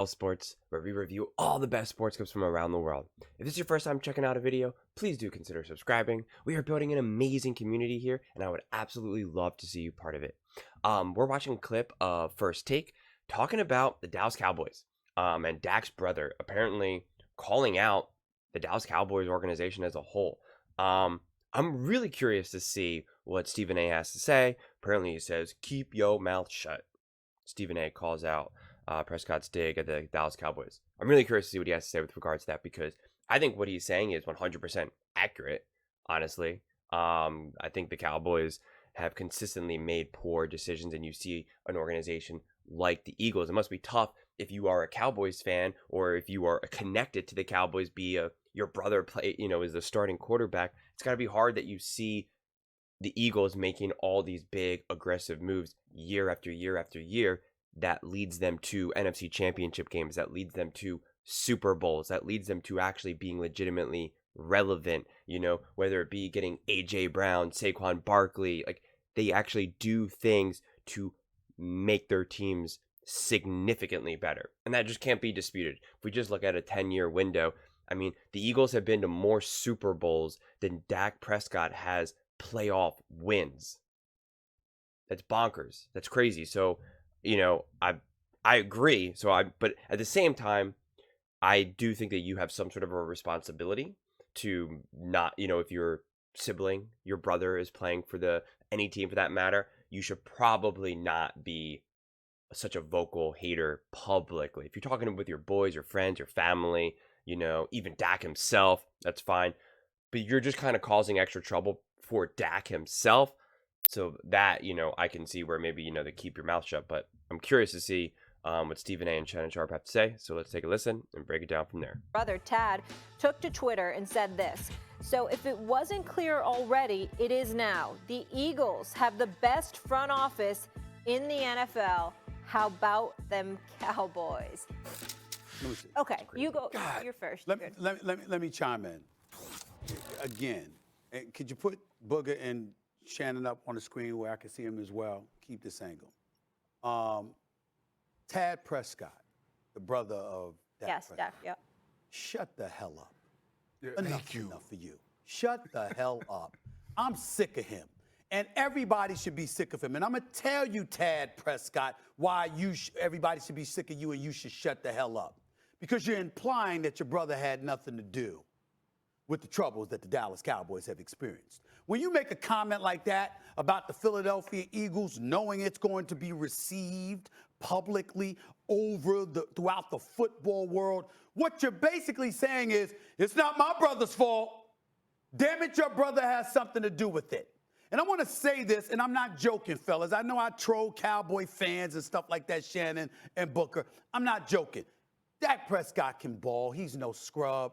JWL Sports, where we review all the best sports clips from around the world. If this is your first time checking out a video, please do consider subscribing. We are building an amazing community here, and I would absolutely love to see you part of it. We're watching a clip of First Take talking about the Dallas Cowboys and Dak's brother apparently calling out the Dallas Cowboys organization as a whole. I'm really curious to see what Stephen A has to say. Apparently he says, keep your mouth shut. Stephen A calls out Prescott's dig at the Dallas Cowboys. I'm really curious to see what he has to say with regards to that, because I think what he's saying is 100% accurate, honestly. I think the Cowboys have consistently made poor decisions, and you see an organization like the Eagles. It must be tough if you are a Cowboys fan, or if you are connected to the Cowboys, your brother is the starting quarterback. It's got to be hard that you see the Eagles making all these big aggressive moves year after year after year that leads them to NFC championship games, that leads them to Super Bowls, that leads them to actually being legitimately relevant, whether it be getting AJ Brown, Saquon Barkley. Like, they actually do things to make their teams significantly better, and that just can't be disputed. If we just look at a 10-year window, I mean, the Eagles have been to more Super Bowls than Dak Prescott has playoff wins. That's bonkers. That's crazy. So, I agree. But at the same time, I do think that you have some sort of a responsibility to not, if your sibling, your brother is playing for any team for that matter, you should probably not be such a vocal hater publicly. If you're talking with your boys, your friends, your family, even Dak himself, that's fine. But you're just kind of causing extra trouble for Dak himself. So that, I can see where maybe, they keep your mouth shut. But I'm curious to see what Stephen A and Shannon Sharpe have to say. So let's take a listen and break it down from there. Brother Tad took to Twitter and said this. So if it wasn't clear already, it is now. The Eagles have the best front office in the NFL. How about them Cowboys? Okay, you go. God, You're first. Let me chime in. Again, could you put Booger and Shannon up on the screen where I can see him as well? Keep this angle. Tad Prescott, the brother of Dak Prescott. Dak, yeah. Shut the hell up. Yeah, Enough for you. Shut the hell up. I'm sick of him. And everybody should be sick of him. And I'm going to tell you, Tad Prescott, why everybody should be sick of you and you should shut the hell up. Because you're implying that your brother had nothing to do with the troubles that the Dallas Cowboys have experienced. When you make a comment like that about the Philadelphia Eagles, knowing it's going to be received publicly throughout the football world, what you're basically saying is, it's not my brother's fault. Damn it, your brother has something to do with it. And I want to say this, and I'm not joking, fellas. I know I troll Cowboy fans and stuff like that, Shannon and Booker. I'm not joking. Dak Prescott can ball. He's no scrub.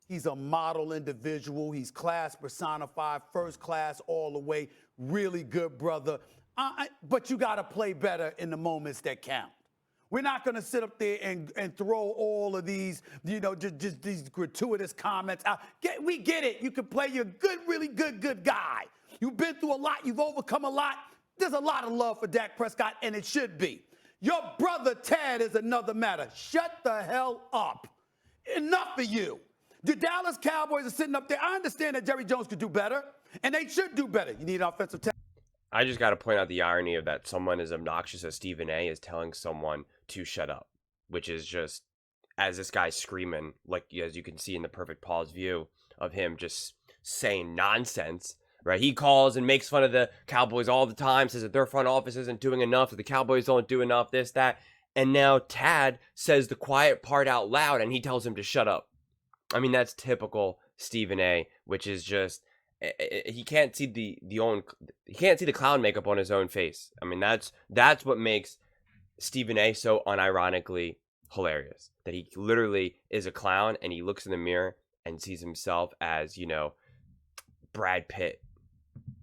He's a model individual. He's class personified, first class all the way. Really good brother. But you got to play better in the moments that count. We're not going to sit up there and throw all of these, just these gratuitous comments out. We get it. You can play. You're good, really good guy. You've been through a lot. You've overcome a lot. There's a lot of love for Dak Prescott, and it should be. Your brother Tad is another matter. Shut the hell up. Enough of you. The Dallas Cowboys are sitting up there. I understand that Jerry Jones could do better, and they should do better. You need an offensive tackle. I just got to point out the irony of that someone as obnoxious as Stephen A is telling someone to shut up, which is just, as this guy's screaming, like as you can see in the perfect pause view of him just saying nonsense, right? He calls and makes fun of the Cowboys all the time, says that their front office isn't doing enough, that the Cowboys don't do enough, this, that. And now Tad says the quiet part out loud and he tells him to shut up. I mean, that's typical Stephen A, which is just, he can't see the clown makeup on his own face. I mean, that's what makes Stephen A so unironically hilarious, that he literally is a clown and he looks in the mirror and sees himself as, Brad Pitt,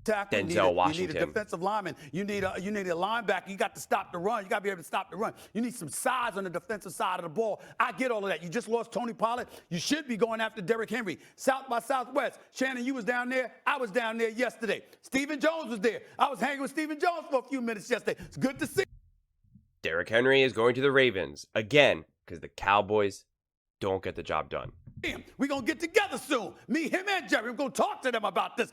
Denzel Washington. You need a defensive lineman. You need a linebacker. You got to stop the run. You got to be able to stop the run. You need some size on the defensive side of the ball. I get all of that. You just lost Tony Pollard. You should be going after Derrick Henry. South by Southwest. Shannon, you was down there. I was down there yesterday. Stephen Jones was there. I was hanging with Stephen Jones for a few minutes yesterday. It's good to see. Derrick Henry is going to the Ravens. Again, because the Cowboys don't get the job done. We're going to get together soon. Me, him, and Jerry. We're going to talk to them about this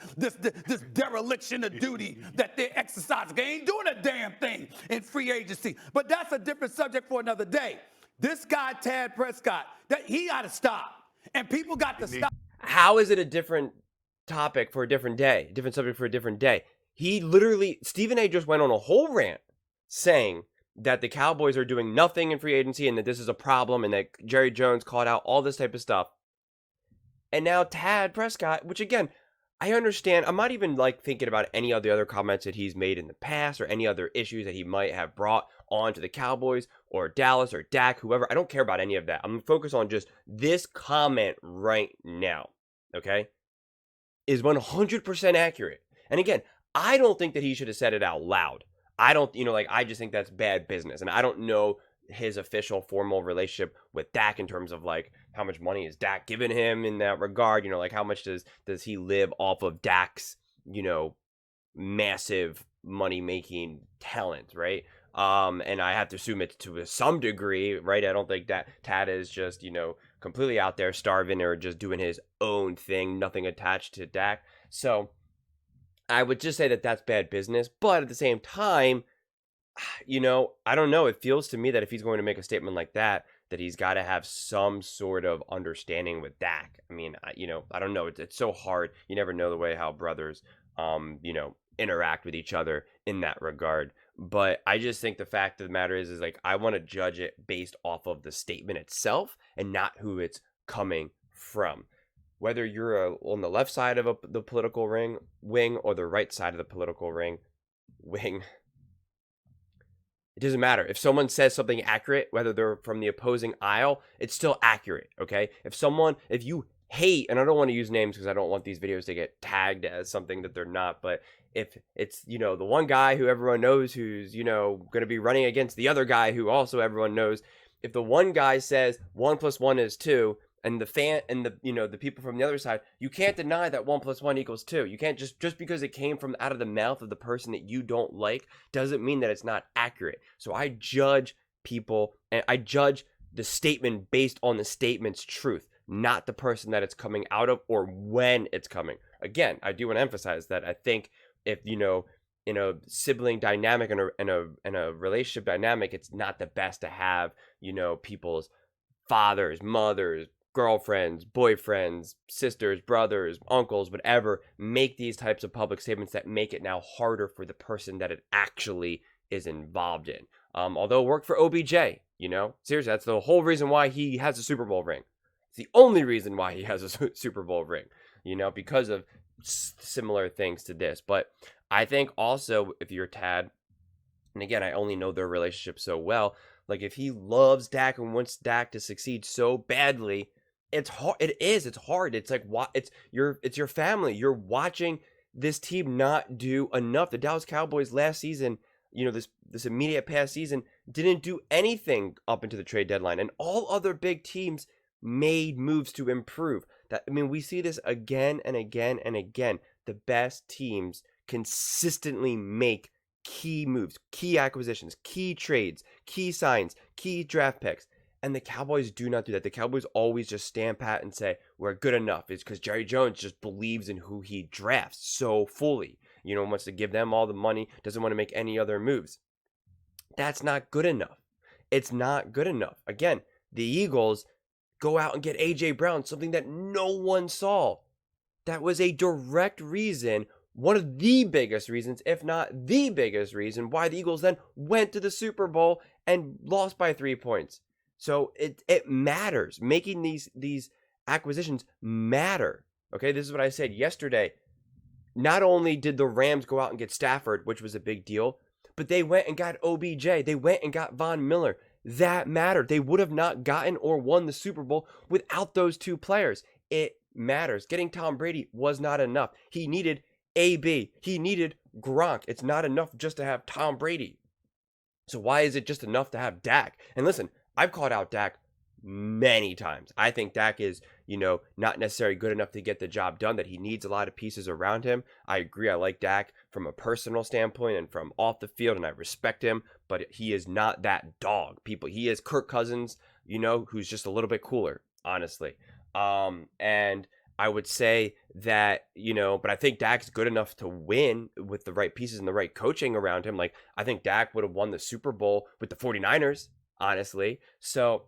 dereliction of duty that they're exercising. They ain't doing a damn thing in free agency. But that's a different subject for another day. This guy, Dak Prescott, that he got to stop. And people got to stop. How is it a different topic for a different day, different subject for a different day? He literally, Stephen A. just went on a whole rant saying that the Cowboys are doing nothing in free agency and that this is a problem and that Jerry Jones called out all this type of stuff. And now Dak Prescott, which again, I understand. I'm not even like thinking about any of the other comments that he's made in the past or any other issues that he might have brought on to the Cowboys or Dallas or Dak, whoever. I don't care about any of that. I'm focused on just this comment right now, okay, is 100% accurate. And again, I don't think that he should have said it out loud. I don't, I just think that's bad business. And I don't know his official formal relationship with Dak in terms of like how much money is Dak giving him in that regard, like how much does he live off of Dak's, massive money making talent, right? And I have to assume it's to some degree, right? I don't think that Tad is just, completely out there starving or just doing his own thing, nothing attached to Dak. So I would just say that that's bad business. But at the same time, I don't know. It feels to me that if he's going to make a statement like that he's got to have some sort of understanding with Dak. I mean, I don't know. It's so hard. You never know the way how brothers, interact with each other in that regard. But I just think the fact of the matter is like, I want to judge it based off of the statement itself and not who it's coming from. Whether you're on the left side of the political wing or the right side of the political wing, it doesn't matter. If someone says something accurate, whether they're from the opposing aisle, it's still accurate, okay? If you hate, and I don't want to use names because I don't want these videos to get tagged as something that they're not, but if it's, the one guy who everyone knows who's, going to be running against the other guy who also everyone knows, if the one guy says 1 + 1 is 2, and the people from the other side, you can't deny that 1 + 1 = 2. You can't just because it came from out of the mouth of the person that you don't like doesn't mean that it's not accurate. So I judge people and I judge the statement based on the statement's truth, not the person that it's coming out of or when it's coming. Again, I do want to emphasize that I think if in a sibling dynamic and a relationship dynamic, it's not the best to have people's fathers, mothers, girlfriends, boyfriends, sisters, brothers, uncles, whatever, make these types of public statements that make it now harder for the person that it actually is involved in. Although it worked for OBJ, seriously, that's the whole reason why he has a Super Bowl ring. It's the only reason why he has a Super Bowl ring, because of similar things to this. But I think also if you're Tad, and again, I only know their relationship so well, like if he loves Dak and wants Dak to succeed so badly, it's hard. It's hard. It's like it's your family. You're watching this team not do enough. The Dallas Cowboys last season, this immediate past season, didn't do anything up into the trade deadline, and all other big teams made moves to improve. We see this again and again and again. The best teams consistently make key moves, key acquisitions, key trades, key signs, key draft picks. And the Cowboys do not do that. The Cowboys always just stand pat and say, we're good enough. It's because Jerry Jones just believes in who he drafts so fully. Wants to give them all the money, doesn't want to make any other moves. That's not good enough. It's not good enough. Again, the Eagles go out and get A.J. Brown, something that no one saw. That was a direct reason, one of the biggest reasons, if not the biggest reason, why the Eagles then went to the Super Bowl and lost by 3 points. So it matters. Making these acquisitions matter. Okay, this is what I said yesterday. Not only did the Rams go out and get Stafford, which was a big deal, but they went and got OBJ. They went and got Von Miller. That mattered. They would have not gotten or won the Super Bowl without those two players. It matters. Getting Tom Brady was not enough. He needed AB. He needed Gronk. It's not enough just to have Tom Brady. So why is it just enough to have Dak? And listen, I've called out Dak many times. I think Dak is, not necessarily good enough to get the job done, that he needs a lot of pieces around him. I agree. I like Dak from a personal standpoint and from off the field, and I respect him, but he is not that dog. He is Kirk Cousins, who's just a little bit cooler, honestly. And I would say that, but I think Dak's good enough to win with the right pieces and the right coaching around him. Like, I think Dak would have won the Super Bowl with the 49ers, honestly. So,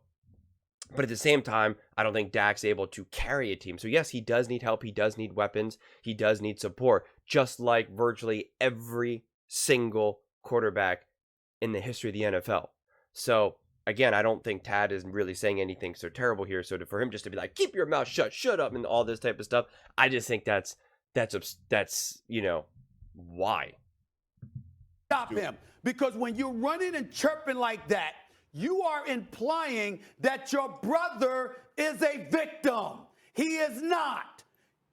but at the same time, I don't think Dak's able to carry a team. So yes, he does need help. He does need weapons. He does need support, just like virtually every single quarterback in the history of the NFL. So again, I don't think Tad is really saying anything so terrible here. So for him just to be like, keep your mouth shut, shut up, and all this type of stuff, I just think that's why. Stop him. Because when you're running and chirping like that, you are implying that your brother is a victim. He is not.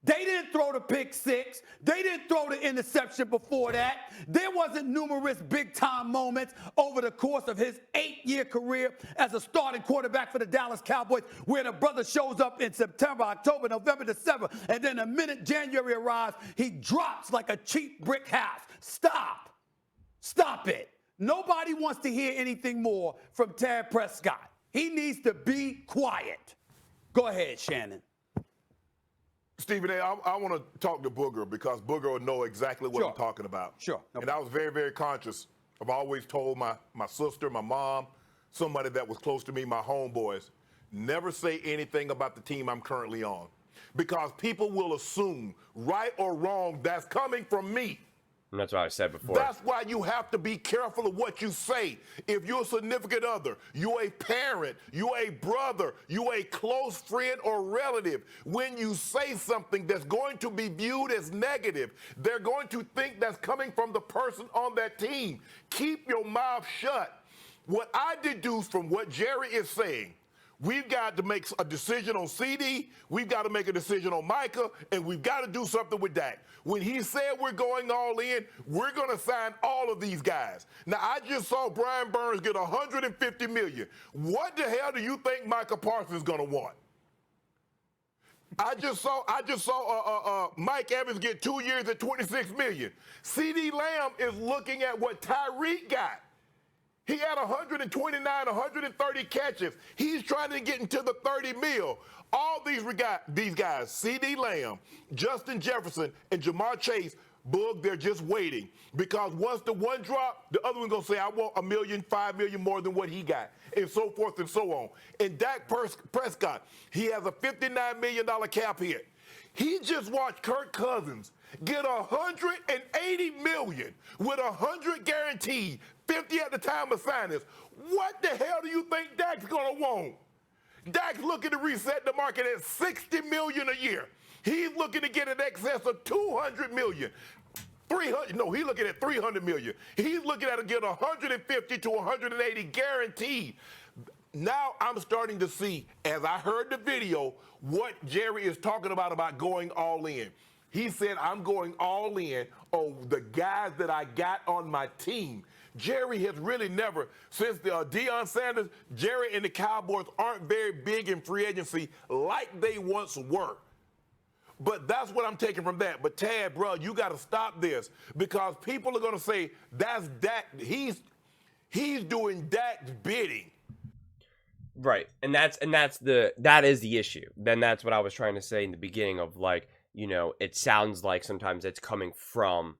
They didn't throw the pick six. They didn't throw the interception before that. There wasn't numerous big-time moments over the course of his 8-year career as a starting quarterback for the Dallas Cowboys where the brother shows up in September, October, November, December, and then the minute January arrives, he drops like a cheap brick house. Stop. Stop it. Nobody wants to hear anything more from Dak Prescott. He needs to be quiet. Go ahead, Shannon. Stephen A., I want to talk to Booger because Booger will know exactly what I'm talking about. Sure. And I was very, very conscious. I've always told my sister, my mom, somebody that was close to me, my homeboys, never say anything about the team I'm currently on. Because people will assume, right or wrong, that's coming from me. And that's what I said before. That's why you have to be careful of what you say. If you're a significant other, you're a parent, you're a brother, you're a close friend or relative, when you say something that's going to be viewed as negative, they're going to think that's coming from the person on that team. Keep your mouth shut. What I deduce from what Jerry is saying, we've got to make a decision on CD, we've got to make a decision on Micah, and we've got to do something with Dak. When he said we're going all in, we're going to sign all of these guys. Now, I just saw Brian Burns get $150 million. What the hell do you think Micah Parsons is going to want? I just saw Mike Evans get 2 years at $26 million. CD Lamb is looking at what Tyreek got. He had 129, 130 catches. He's trying to get into the 30 mil. All these guys, C.D. Lamb, Justin Jefferson, and Jamar Chase, Boog, they're just waiting. Because once the one drop, the other one's going to say, I want $1 million, $5 million more than what he got, and so forth and so on. And Dak Prescott, he has a $59 million cap hit. He just watched Kirk Cousins get $180 million with $100 guaranteed, 50 at the time of signings. What the hell do you think Dak's going to want? Dak's looking to reset the market at $60 million a year. He's looking to get in excess of $200 million. He's looking at $300 million. He's looking at get 150 to 180 guaranteed. Now I'm starting to see, as I heard the video, what Jerry is talking about going all in. He said, I'm going all in on the guys that I got on my team. Jerry has really never, since the Deion Sanders, Jerry and the Cowboys aren't very big in free agency like they once were. But that's what I'm taking from that. But Tad, bro, you got to stop this because people are going to say that's Dak. He's doing Dak's bidding. Right, and that is the issue. Then that's what I was trying to say in the beginning of it sounds like sometimes it's coming from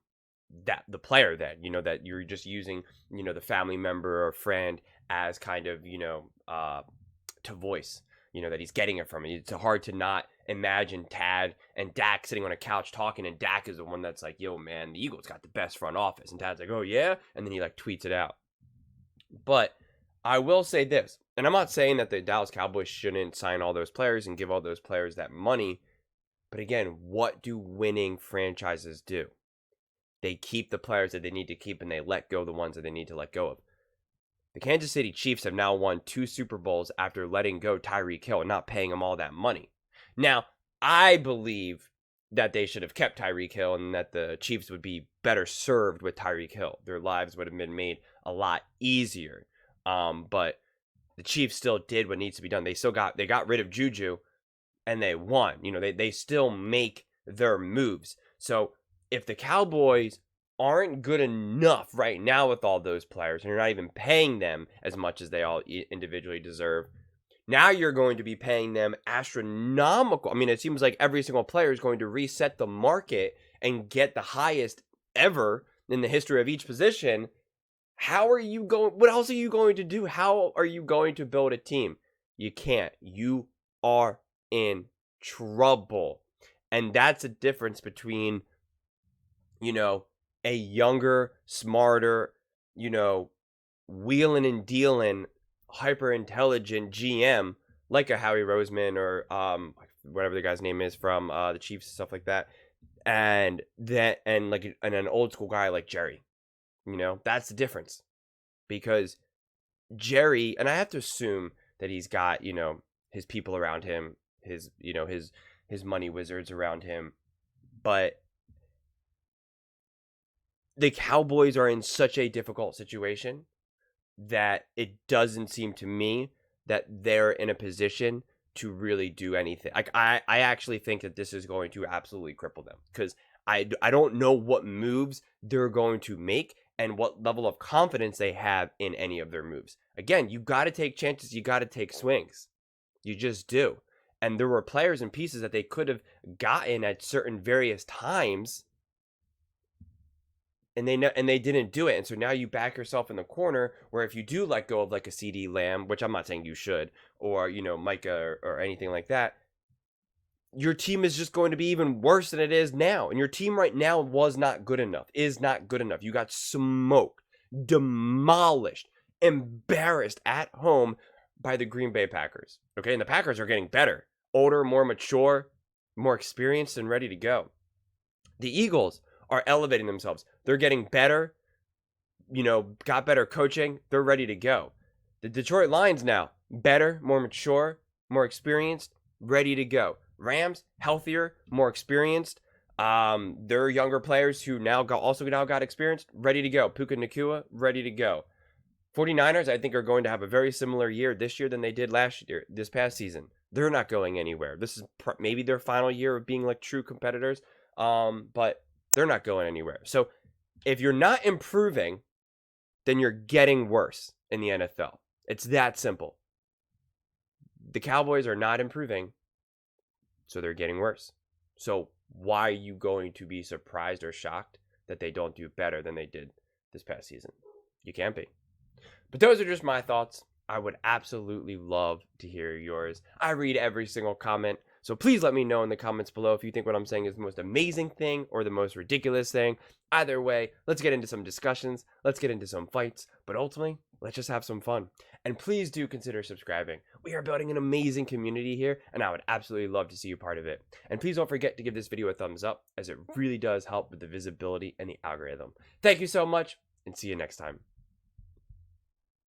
the player that you're just using the family member or friend as kind of to voice that he's getting it from. It's hard to not imagine Tad and Dak sitting on a couch talking, and Dak is the one that's like, yo man, the Eagles got the best front office, and Tad's like, oh yeah, and then he tweets it out. But I will say this, and I'm not saying that the Dallas Cowboys shouldn't sign all those players and give all those players that money, but again, what do winning franchises do? They keep the players that they need to keep, and they let go the ones that they need to let go of. The Kansas City Chiefs have now won 2 Super Bowls after letting go Tyreek Hill and not paying him all that money. Now, I believe that they should have kept Tyreek Hill and that the Chiefs would be better served with Tyreek Hill. Their lives would have been made a lot easier. But the Chiefs still did what needs to be done. They got rid of Juju, and they won. They still make their moves. So if the Cowboys aren't good enough right now with all those players, and you're not even paying them as much as they all individually deserve, Now you're going to be paying them astronomical. I mean, it seems like every single player is going to reset the market and get the highest ever in the history of each position. How are you going? What else are you going to do? How are you going to build a team? You can't. You are in trouble. And that's a difference between, you know, a younger, smarter, you know, wheeling and dealing, hyper intelligent GM like a Howie Roseman or whatever the guy's name is from the Chiefs and stuff like that, and an old school guy like Jerry. You know, that's the difference, because Jerry, and I have to assume that he's got, you know, his people around him, his, you know, his money wizards around him, but the Cowboys are in such a difficult situation that it doesn't seem to me that they're in a position to really do anything. Like, I actually think that this is going to absolutely cripple them, because I don't know what moves they're going to make and what level of confidence they have in any of their moves. Again, you got to take chances. You got to take swings. You just do. And there were players and pieces that they could have gotten at certain various times, and they didn't do it. And so now you back yourself in the corner where if you do let go of like a CD Lamb, which I'm not saying you should, or, you know, Micah or anything like that, your team is just going to be even worse than it is now. And your team right now is not good enough. You got smoked, demolished, embarrassed at home by the Green Bay Packers. Okay, and the Packers are getting better, older, more mature, more experienced, and ready to go. The Eagles are elevating themselves. They're getting better, you know, got better coaching. They're ready to go. The Detroit Lions now, better, more mature, more experienced, ready to go. Rams, healthier, more experienced. They're younger players who now got experience, ready to go. Puka Nacua, ready to go. 49ers, I think, are going to have a very similar year this year than they did this past season. They're not going anywhere. This is maybe their final year of being like true competitors, but they're not going anywhere. So if you're not improving, then you're getting worse in the NFL. It's that simple. The Cowboys are not improving, so they're getting worse. So why are you going to be surprised or shocked that they don't do better than they did this past season? You can't be. But those are just my thoughts. I would absolutely love to hear yours. I read every single comment, so please let me know in the comments below if you think what I'm saying is the most amazing thing or the most ridiculous thing. Either way, let's get into some discussions, let's get into some fights, but ultimately, let's just have some fun. And please do consider subscribing. We are building an amazing community here, and I would absolutely love to see you part of it. And please don't forget to give this video a thumbs up, as it really does help with the visibility and the algorithm. Thank you so much, and see you next time.